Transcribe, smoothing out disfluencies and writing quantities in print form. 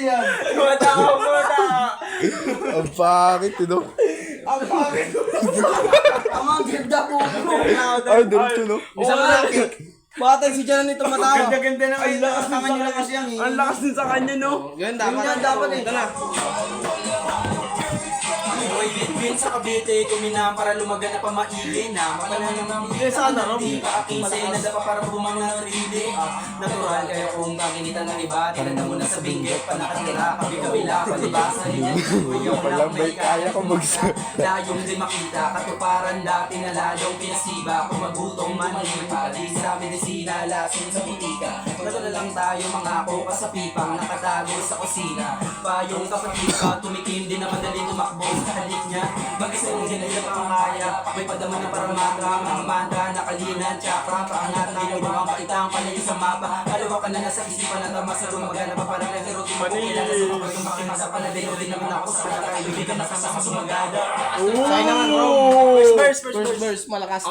yan. Ang pangit, no? Ang pangit. Ang ganda po. Ay, dito, no? Isang laki. Bakit si Jan nito matawa? Ganda-ganda na kayo. Sa kanya lang kasi yan eh. Ang lakas din sa kanya, no? Yan dapat eh. Ito na. Boy, win sa Cavite, kuminam para lumagan na pamaili na mapananang hindi ka akinse, nadapa para bumang ng 3D. Natural kaya kung gaginitan ng iba, tinanda mo na sa binggit, panakatira, kabi-kabila, palibasa, yung Walang may kaya ko layong di makita, katuparan dati na lalong pinasiba, kung magutom man, hindi pati sa medisina, lasing sa butika. Matula lang tayo mga koka sa pipang, nakatago sa kusina. Payong kapatid ka, tumikim din na madali tumakbo sa halik niya. Mag-isa yung ginaya pangkaya, may padama na paramata, mga manda, nakalinan, tsaka, paangat na yung mga paitang palayo sa mapa. Alawa ka na nasa isipan na tama sa rumaga na paparang nagtiro, tumukilala sa mga yung makimasa pala, din naman ako sa kanya, kaibigan na kasama sumagada. Sa'yo naman bro. First verse, malakas.